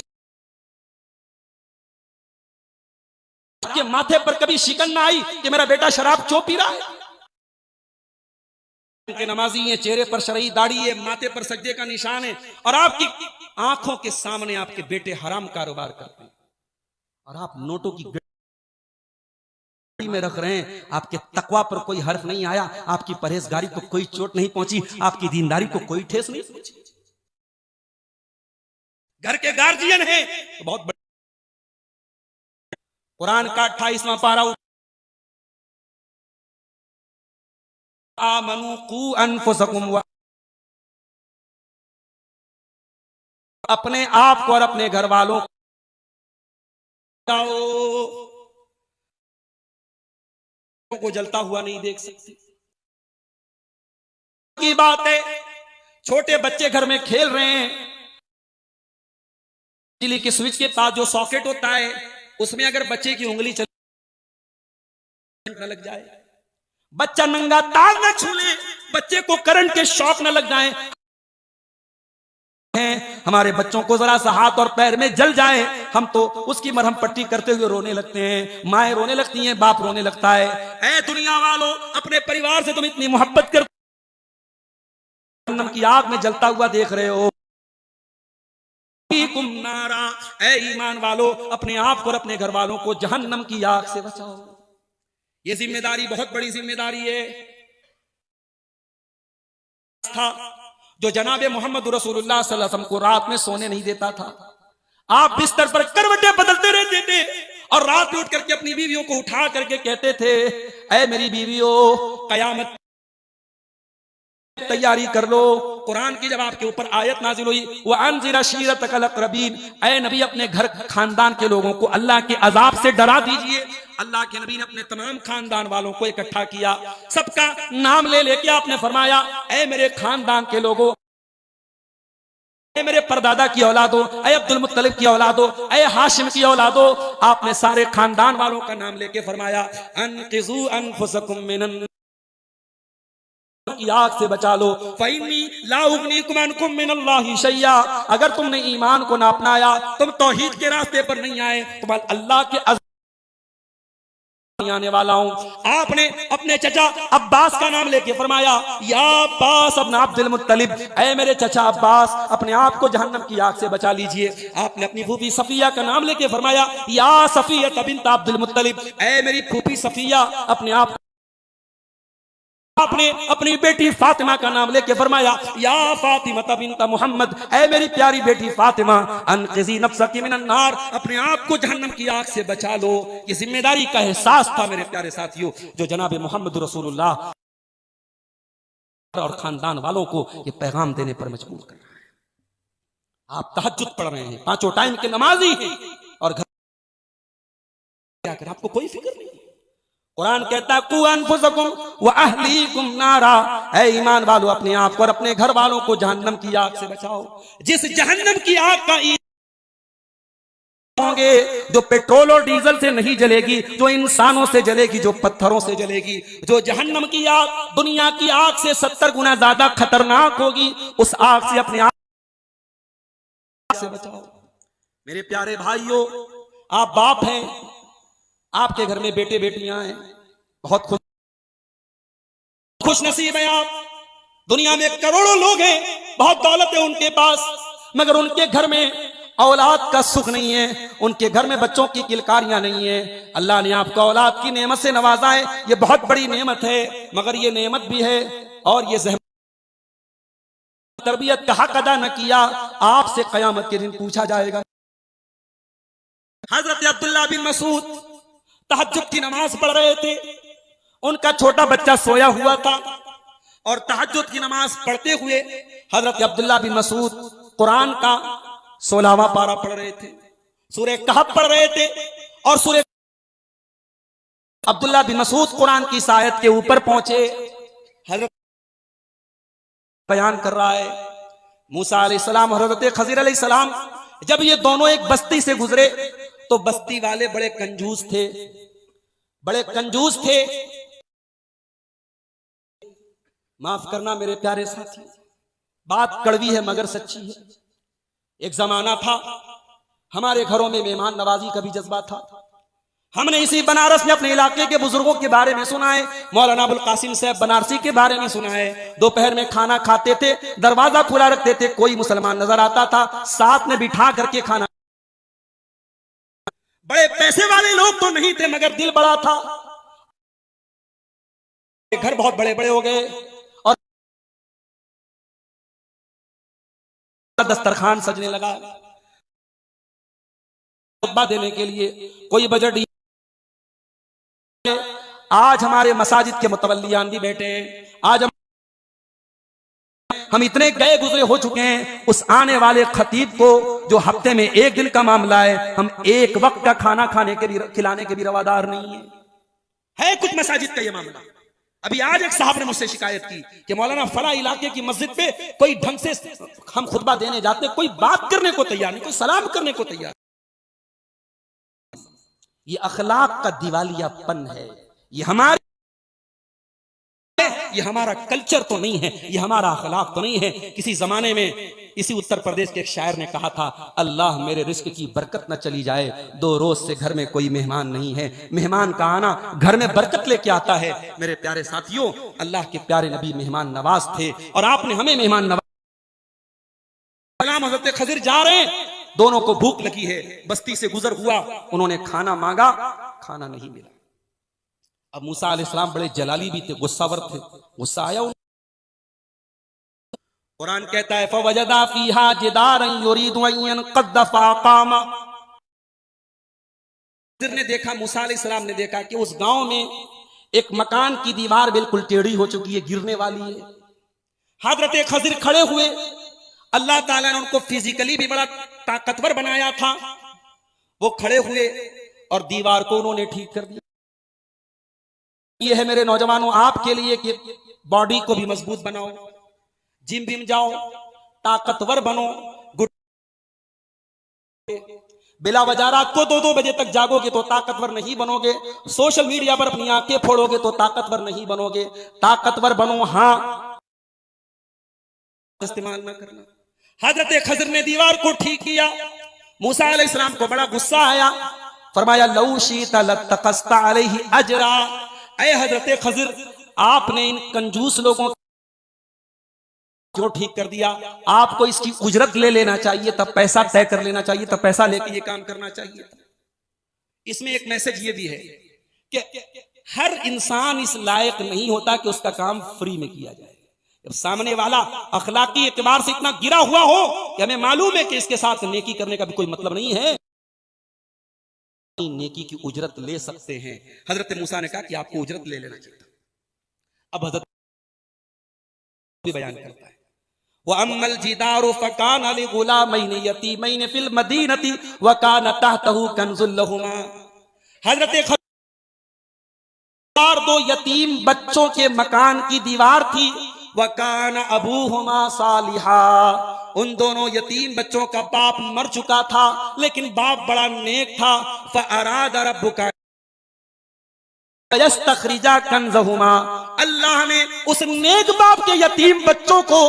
के माथे पर कभी शिकन ना आई कि मेरा बेटा शराब चो पी रहा है। के नमाजी है, चेहरे पर शरई दाढ़ी है, माथे पर सज्जे का निशान है, और आपकी आंखों के सामने आपके बेटे हराम कारोबार करते हैं और आप नोटों की में रख रहे हैं। आपके तकवा पर कोई हर्फ नहीं आया, आपकी परहेजगारी को कोई चोट नहीं पहुंची, आपकी दीनदारी को कोई ठेस नहीं पहुंची। घर के गार्जियन हैं तो बहुत बड़े। कुरान का 28वां पारा, आमनू कू अनफुसकुम, अपने आप को और अपने घर वालों को जलता हुआ नहीं देख सकती। की बात है, छोटे बच्चे घर में खेल रहे हैं, बिजली के स्विच के पास जो सॉकेट होता है, उसमें अगर बच्चे की उंगली चल लग जाए, बच्चा नंगा तार न छूले, बच्चे को करंट के शॉक न लग जाए, हमारे बच्चों को जरा सा हाथ और पैर में जल जाए, हम तो उसकी मरहम पट्टी करते हुए रोने लगते हैं, माएं रोने लगती हैं, बाप रोने लगता है। ऐ दुनिया वालों, अपने परिवार से तुम इतनी मोहब्बत कर जहन्नम की आग में जलता हुआ देख रहे हो। नारा, ऐ ईमान वालों, अपने आप और अपने घर वालों को जहन्नम की आग से बचाओ। ये जिम्मेदारी बहुत बड़ी जिम्मेदारी है। था जो जनाबे मोहम्मद रसूलुल्लाह सल्लल्लाहु अलैहि वसल्लम को रात में सोने नहीं देता था। आप बिस्तर पर करवटें बदलते रहते थे और रात में उठ करके अपनी बीवियों को उठा करके कहते थे, ऐ मेरी बीवियों, कयामत तैयारी कर लो। कुरान की जब आपके ऊपर आयत नाजिल हुई, वो अनज़िर अशीरतकल अक़रबीन, ऐ नबी अपने घर खानदान के लोगों को अल्लाह के अजाब से डरा दीजिए। अल्लाह के नबी ने अपने तमाम खानदान वालों को इकट्ठा किया, सबका नाम ले लेके आपने फरमाया, ऐ मेरे खानदान के लोगों, ऐ मेरे परदादा की औलादो, ऐ अब्दुल मुत्तलिब की औलादो, ऐ हाशिम की औलादो, आपने सारे खानदान वालों का नाम लेके फरमाया, अनक़िज़ू अनफ़ुसकुम मिनन, की आग से बचा लो, फ़इन्नी ला उग़नीकुम अन्कुम मिनल्लाहि शैया। अगर तुमने ईमान को ना अपनाया, तुम तौहीद के रास्ते पर नहीं आए, तुम अल्लाह के आने वाला हूं। आपने अपने चचा अब्बास का नाम लेके फरमाया, या अब्बास अब्न अब्दुल मुत्तलिब, ऐ मेरे चचा अब्बास, अपने आप को जहन्नम की आग से बचा लीजिए। आपने अपनी फूफी सफिया का नाम लेके फरमाया, या सफिया बिन्त अब्दुल मुत्तलिब, ऐ मेरी फूफी सफिया, अपने आप। आपने अपनी बेटी फातिमा का नाम लेके फरमाया, या फातिमा बिन्त मोहम्मद, ऐ मेरी प्यारी बेटी फातिमा, अनक़िज़ी नफ़्सकी मिनन नार, अपने आप को जहन्नम की आग से बचा लो। ये जिम्मेदारी का एहसास था मेरे प्यारे साथियों, जो जनाब मोहम्मद रसूलुल्लाह और खानदान वालों को ये पैगाम देने पर मजबूर कर रहा है। आप तहज्जुद पढ़ रहे हैं, 5 टाइम के नमाजी हैं, और घर क्या कर, आपको कोई फिक्र नहीं। कुरान कहता है, कु अनफुसकुम व अहलीकुम नारा, ऐ ईमान वालों, अपने आप को और अपने घर वालों को जहन्नम की आग से बचाओ। जिस जहन्नम की आग का होंगे, जो पेट्रोल और डीजल से नहीं जलेगी, जो इंसानों से जलेगी, जो पत्थरों से जलेगी, जो जहन्नम की आग दुनिया की आग से 70 गुना ज्यादा खतरनाक होगी, उस आग से अपने आप से बचाओ। मेरे प्यारे भाइयों, आप बाप हैं, आपके घर में बेटे बेटियां हैं, बहुत खुश नसीब है आप। दुनिया में करोड़ों लोग हैं, बहुत दौलत है उनके पास, मगर उनके घर में औलाद का सुख नहीं है, उनके घर में बच्चों की किलकारियां नहीं है। अल्लाह ने आपको औलाद की नेमत से नवाजा है, ये बहुत बड़ी नेमत है, मगर ये नेमत भी है और ये तरबियत का हक अदा न किया, आपसे कयामत के दिन पूछा जाएगा। हजरत अब्दुल्लाह बिन मसूद तहज्जुद की नमाज पढ़ रहे थे, उनका छोटा बच्चा सोया हुआ था, और तहज्जुद की नमाज पढ़ते हुए हजरत अब्दुल्लाह बिन मसूद कुरान का 16वां पारा पढ़ रहे थे, सूरह कहफ पढ़ रहे थे, और सूरह अब्दुल्लाह बिन मसूद कुरान की इस आयत के ऊपर पहुंचे। हजरत बयान कर रहा है, मूसा अलैहिस्सलाम और हजरत खज़िर अलैहिस्सलाम जब ये दोनों एक बस्ती से गुजरे, तो बस्ती वाले बड़े कंजूस थे, बड़े कंजूस थे। माफ करना मेरे प्यारे साथी, बात कड़वी है मगर सच्ची है। एक जमाना था, हमारे घरों में मेहमान नवाजी का भी जज्बा था। हमने इसी बनारस में अपने इलाके के बुजुर्गों के बारे में सुना है, मौलाना अबुल कासिम साहब बनारसी के बारे में सुना है। दोपहर में खाना खाते थे, दरवाजा खुला रखते थे, कोई मुसलमान नजर आता था, साथ में बिठा करके खाना। बड़े पैसे वाले लोग तो नहीं थे, मगर दिल बड़ा था। घर बहुत बड़े बड़े हो गए और दस्तरखान सजने लगा। खुतबा देने के लिए कोई बजट, आज हमारे मसाजिद के मुतवल्लियान भी बैठे हैं। आज हम इतने गए गुजरे हो चुके हैं, उस आने वाले खतीब को जो हफ्ते में एक दिन का मामला है, हम एक वक्त का खाना खाने के भी, खिलाने के भी रवादार नहीं है कुछ मसाजिद का ये मामला। अभी आज एक साहब ने मुझसे शिकायत की कि मौलाना फला इलाके की मस्जिद पे कोई ढंग से हम खुतबा देने जाते, कोई बात करने को तैयार नहीं, कोई सलाम करने को तैयार। ये अखलाक का दिवालियापन है, ये हमारा कल्चर तो नहीं है, ये हमारा अखलाक तो नहीं है। किसी जमाने में इसी उत्तर प्रदेश के एक शायर ने कहा था, अल्लाह मेरे रिस्क की बरकत न चली जाए, 2 रोज से घर में कोई मेहमान नहीं है। मेहमान का आना घर में बरकत लेके आता है। मेरे प्यारे साथियों, अल्लाह के प्यारे नबी मेहमान नवाज थे, और आपने हमें मेहमान नवाज। हजरत खज़िर जा रहे हैं, दोनों को भूख लगी है, बस्ती से गुजर हुआ, उन्होंने खाना मांगा, खाना नहीं मिला। अब मूसा अलैहिस्सलाम बड़े जलाली भी थे, गुस्सावर थे, गुस्सा आया। कुरान कहता है, फवजदा फीहा जिदारन युरीदु अन यनक़द्द फ़अक़ामा। ने देखा, मूसा अलैहिस्सलाम ने देखा कि उस गांव में एक मकान की दीवार बिल्कुल टेढ़ी हो चुकी है, गिरने वाली है। हजरत खजिर खड़े हुए, अल्लाह ताला ने उनको फिजिकली भी बड़ा ताकतवर बनाया था। वो खड़े हुए और दीवार को उन्होंने ठीक कर दिया। ये है मेरे नौजवानों आपके लिए कि बॉडी को भी मजबूत बनाओ, जिम विम जाओ, ताकतवर बनो। बिला वजह रात को 2-2 बजे तक जागोगे तो ताकतवर नहीं बनोगे। सोशल मीडिया पर अपनी आंखें फोड़ोगे तो ताकतवर नहीं बनोगे। ताकतवर बनो, हाँ, इस्तेमाल ना करना। हजरत खजर ने दीवार को ठीक किया। मूसा अलैहिस्सलाम को बड़ा गुस्सा आया, फरमाया लौ शीता लतकस्ता अलैहि अजरा। ऐ हजरत खजर, आपने इन कंजूस लोगों क्यों ठीक कर दिया? आपको इसकी उजरत ले लेना चाहिए, तब पैसा तय कर लेना चाहिए, तब पैसा लेके ये काम करना चाहिए। इसमें एक मैसेज ये भी है कि हर इंसान इस लायक नहीं होता कि उसका काम फ्री में किया जाए। जब सामने वाला अखलाकी एतबार से इतना गिरा हुआ हो कि हमें मालूम है कि इसके साथ नेकी करने का भी कोई मतलब नहीं है, नेकी की उजरत ले सकते हैं। हजरत मूसा ने कहा कि आपको उजरत ले लेना चाहिए। अब हजरत भी बयान करता है, व अम्मल जिदारु फकान लिगुलामैन यतीमैन फिल मदीनति व कान तहतहु कंजुल लहुमा। हजरत 2 यतीम बच्चों के मकान की दीवार थी। वकान अबूहुमा सालिहा, उन दोनों यतीम बच्चों का बाप मर चुका था, लेकिन बाप बड़ा नेक था। फअराद रब्बुका यस्तखरिजा कंज़हुमा, अल्लाह ने उस नेक बाप के यतीम बच्चों को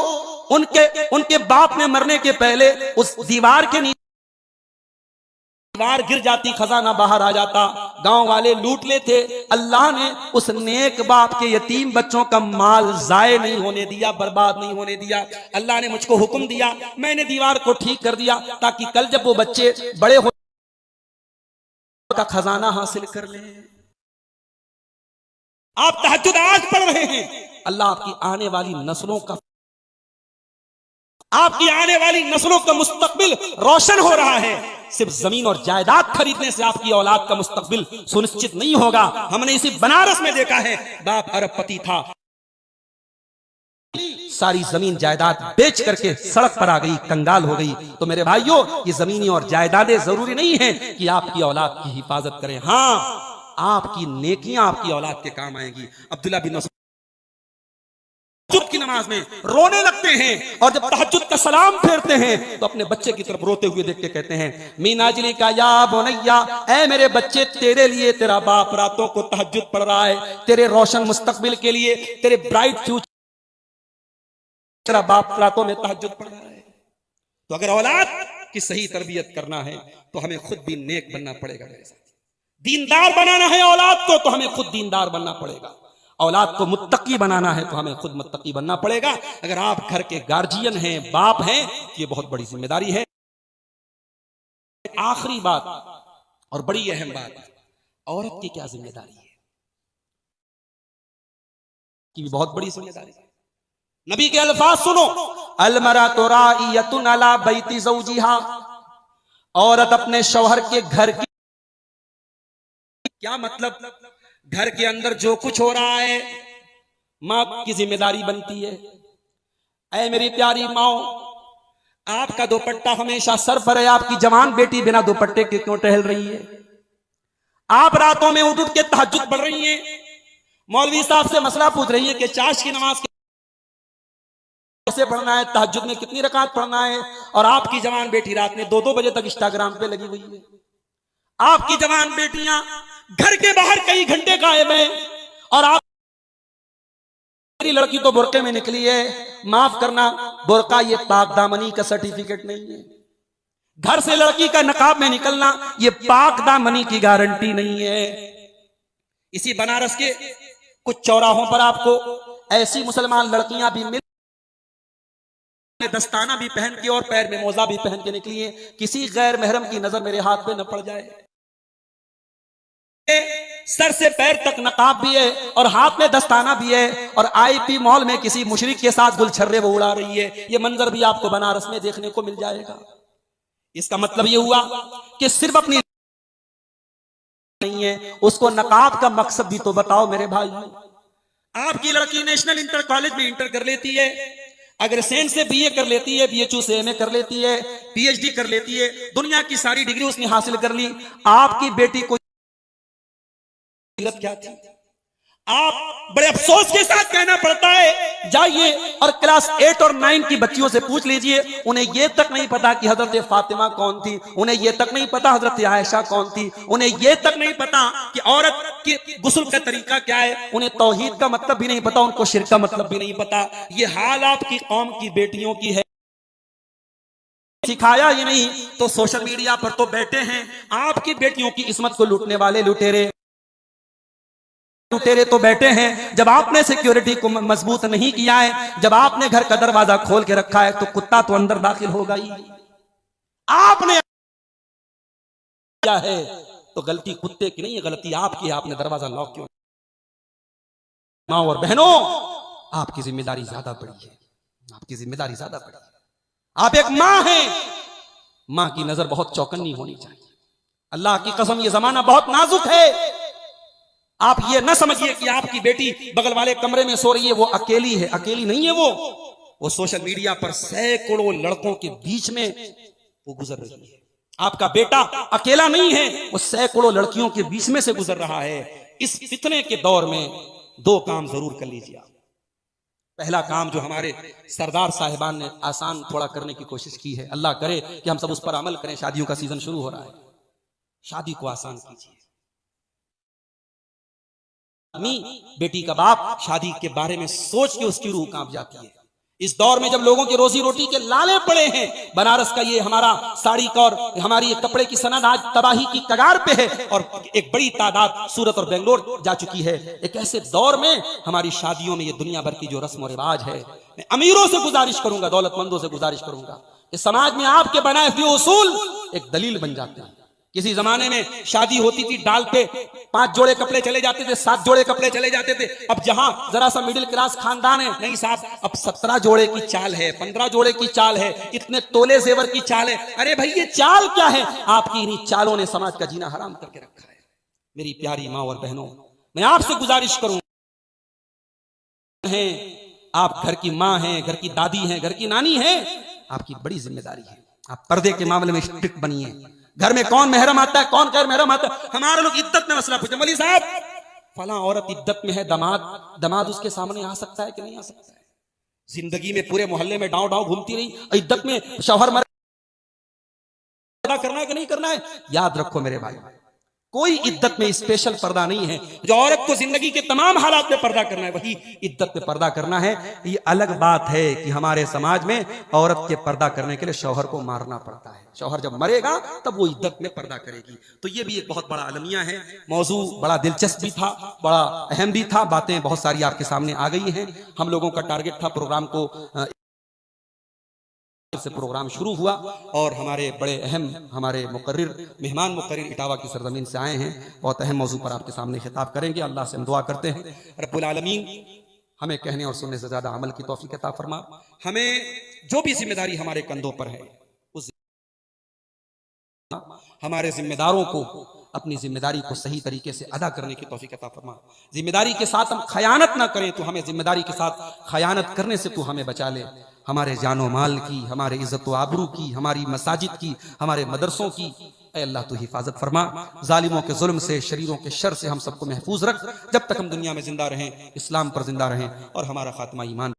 उनके बाप ने मरने के पहले उस दीवार के नीचे, दीवार गिर जाती, खजाना बाहर आ जाता, गांव वाले लूट लेते। अल्लाह ने उस नेक बाप के यतीम बच्चों का माल जाये नहीं होने दिया, बर्बाद नहीं होने दिया। अल्लाह ने मुझको हुक्म दिया, मैंने दीवार को ठीक कर दिया ताकि कल जब वो बच्चे बड़े हो का खजाना हासिल कर ले। आप तहज्जुद आज पढ़ रहे हैं, अल्लाह आपकी आने वाली नस्लों का मुस्तकबिल रोशन हो रहा है। सिर्फ जमीन और जायदाद खरीदने से आपकी औलाद का मुस्तकबिल सुनिश्चित नहीं होगा। हमने इसी बनारस में देखा है, बाप अरबपति था, सारी जमीन जायदाद बेच करके सड़क पर आ गई, कंगाल हो गई। तो मेरे भाइयों, ये जमीनी और जायदादें जरूरी नहीं है कि आपकी औलाद की हिफाजत करें। हाँ, आपकी नेकियां आपकी औलाद के काम आएंगी। अब्दुल्ला बिन मसूद तहज्जुद की नमाज में रोने लगते हैं और जब तहज्जुद का सलाम फेरते हैं तो अपने बच्चे की तरफ रोते हुए देख के कहते हैं, मीनाजली का या बुनैया, ऐ मेरे बच्चे, तेरे लिए तेरा बाप रातों को तहज्जुद पढ़ रहा है, तेरे रोशन मुस्तकबिल के लिए, तेरे ब्राइट फ्यूचर, तेरा बाप रातों में तहज्जुद पढ़ रहा है। तो अगर औलाद की सही तरबियत करना है तो हमें खुद भी नेक बनना पड़ेगा। दीनदार बनाना है औलाद को तो हमें खुद दीनदार बनना पड़ेगा। औलाद को मुत्तकी बनाना है तो हमें खुद मुत्तकी बनना पड़ेगा। अगर आप घर के गार्जियन हैं, बाप हैं, तो ये बहुत बड़ी जिम्मेदारी है। आखिरी बात और बड़ी अहम बात, औरत की क्या जिम्मेदारी है, की भी बहुत बड़ी जिम्मेदारी है। नबी के अल्फाज सुनो, अलमरातु राइयतुन अला बैति ज़ौजिहा, औरत अपने शौहर के घर की, क्या मतलब, घर के अंदर जो कुछ हो रहा है मां की जिम्मेदारी बनती है। ऐ मेरी प्यारी माओ, आपका दुपट्टा हमेशा सर पर है, आपकी जवान बेटी बिना दुपट्टे के क्यों टहल रही है? आप रातों में उठ के तहज्जुद पढ़ रही हैं, मौलवी साहब से मसला पूछ रही है कि चाश की नमाज कैसे पढ़ना है, तहज्जुद में कितनी रकात पढ़ना है, और आपकी जवान बेटी रात में 2-2 बजे तक इंस्टाग्राम पे लगी हुई है। आपकी जवान बेटियां घर के बाहर कई घंटे गायब है और आप, मेरी लड़की तो बुरके में निकली है। माफ करना, बुरका ये पाक दामनी का सर्टिफिकेट नहीं है। घर से लड़की का नकाब में निकलना ये पाक दामनी की गारंटी नहीं है। इसी बनारस के कुछ चौराहों पर आपको ऐसी मुसलमान लड़कियां भी मिल, दस्ताना भी पहन के और पैर में मोजा भी पहन के निकली है, किसी गैर महरम की नजर मेरे हाथ पे न पड़ जाए। सर से पैर तक नकाब भी है और हाथ में दस्ताना भी है, और आईपी मॉल में किसी मुशरिक के साथ गुलछर्रे वो उड़ा रही है। ये मंजर भी आपको बनारस में देखने को मिल जाएगा। इसका मतलब ये हुआ कि सिर्फ अपनी नहीं है, उसको नकाब का मकसद भी तो बताओ मेरे भाई। आपकी लड़की नेशनल इंटर कॉलेज में इंटर कर लेती है, अगर सेंट से बीए कर लेती है, बीएचयू से एमए कर लेती है, पीएचडी कर लेती है, दुनिया की सारी डिग्री उसने हासिल कर ली, आपकी बेटी को क्या थी? आप बड़े अफसोस के साथ कहना पड़ता है, जाइए और क्लास 8 और 9 की बच्चियों से पूछ लीजिए, उन्हें यह तक नहीं पता कि हजरत फातिमा कौन थी, उन्हें यह तक नहीं पता हजरत आयशा कौन थी, उन्हें यह तक नहीं पता कि औरत के गुस्ल का तरीका क्या है, उन्हें तौहीद का मतलब भी नहीं पता, उनको शिर्क का मतलब भी नहीं पता। यह हाल आपकी कौम की बेटियों की है। सिखाया ही नहीं तो सोशल मीडिया पर तो बैठे हैं आपकी बेटियों की इस्मत को लूटने वाले लुटेरे तो बैठे हैं। जब आपने सिक्योरिटी को मजबूत नहीं किया है, जब आपने घर का दरवाजा खोल के रखा है, तो कुत्ता तो अंदर दाखिल होगा ही। आपने किया है तो गलती कुत्ते की नहीं है, गलती आपकी है, आपने दरवाजा लॉक क्यों? माँ और बहनों, आपकी जिम्मेदारी ज्यादा बड़ी है, आपकी जिम्मेदारी ज्यादा बड़ी है। आप एक माँ हैं, माँ की नजर बहुत चौकन्नी होनी चाहिए। अल्लाह की कसम, ये जमाना बहुत नाजुक है। आप ये न समझिए कि आपकी बेटी बगल वाले कमरे में सो रही है, वो अकेली है, अकेली नहीं है। वो सोशल मीडिया पर सैकड़ों लड़कों के बीच में वो गुजर रही है। आपका बेटा अकेला नहीं है, वो सैकड़ों लड़कियों के बीच में से गुजर रहा है। इस फितने के दौर में दो काम जरूर कर लीजिए आप। पहला काम जो हमारे सरदार साहिबान ने आसान थोड़ा करने की कोशिश की है, अल्लाह करे कि हम सब उस पर अमल करें। शादियों का सीजन शुरू हो रहा है, शादी को आसान कीजिए। बेटी का बाप शादी के बारे में सोच के उसकी रूह कांप जाती है। इस दौर में जब लोगों के रोजी रोटी के लाले पड़े हैं, बनारस का ये हमारा साड़ी का और हमारी ये कपड़े की सनद आज तबाही की कगार पे है और एक बड़ी तादाद सूरत और बेंगलोर जा चुकी है। एक ऐसे दौर में हमारी शादियों में ये दुनिया भर की जो रस्म और रिवाज है, मैं अमीरों से गुजारिश करूंगा, दौलतमंदों से गुजारिश करूंगा कि समाज में आपके बनाए हुए उसूल एक दलील बन जाते हैं। किसी जमाने में शादी होती थी, डाल पे 5 जोड़े कपड़े चले जाते थे, 7 जोड़े कपड़े चले जाते थे। अब जहां जरा सा मिडिल क्लास खानदान है, नहीं साहब, अब 17 जोड़े की चाल है, 15 जोड़े की चाल है, इतने तोले जेवर की चाल है। अरे भाई, ये चाल क्या है? आपकी इन्हीं चालों ने समाज का जीना हराम करके रखा है। मेरी प्यारी माँ और बहनों, मैं आपसे गुजारिश करूं, आप घर की माँ हैं, घर की दादी हैं, घर की नानी हैं, आपकी बड़ी जिम्मेदारी है। आप पर्दे के मामले में स्ट्रिक्ट बनिए। घर में कौन महरम आता है, कौन गैर महरम आता है? हमारे लोग इद्दत में मसला पूछते, मौलवी साहब फला औरत इद्दत में है, दमाद उसके सामने आ सकता है कि नहीं आ सकता है? जिंदगी में पूरे मोहल्ले में डांव डांव घूमती रही, इद्दत में शौहर मर करना है कि नहीं करना है? याद रखो मेरे भाई, कोई इद्दत में स्पेशल पर्दा नहीं है। जो औरत को जिंदगी के तमाम हालात में पर्दा करना है, वही इद्दत में पर्दा करना है। ये अलग बात है कि हमारे समाज में औरत के पर्दा करने के लिए शौहर को मारना पड़ता है। शौहर जब मरेगा तब वो इद्दत में पर्दा करेगी। तो ये भी एक बहुत बड़ा अलमिया है। मौजू बड़ा दिलचस्प भी था, बड़ा अहम भी था। बातें बहुत सारी आपके सामने आ गई हैं। हम लोगों का टारगेट था प्रोग्राम को से प्रोग्राम शुरू हुआ और हमारे बड़े अहम हमारे मेहमान मुकर्रिर इटावा की सरजमीन से आए हैं। बहुत अहम मौजू पर आपके सामने खिताब करेंगे। अल्लाह से हम दुआ करते हैं रब्बुल आलमीन हमें कहने और सुनने से ज्यादा अमल की तौफीक अता फरमा। हमें जो भी जिम्मेदारी हमारे कंधों पर है, उस हमारे जिम्मेदारों को अपनी जिम्मेदारी को सही तरीके से अदा करने की तौफीक अता फरमा। जिम्मेदारी के साथ हम खयानत ना करें, तो हमें जिम्मेदारी के साथ खयानत करने से तू हमें बचा ले। हमारे जानो माल की, हमारे इज्जत व आबरू की, हमारी मसाजिद की, हमारे मदरसों की ऐ अल्लाह तू हिफाजत फरमा। जालिमों के जुल्म से, शरीरों के शर से हम सबको महफूज रख। जब तक हम दुनिया में जिंदा रहें, इस्लाम पर जिंदा रहें और हमारा खात्मा ईमान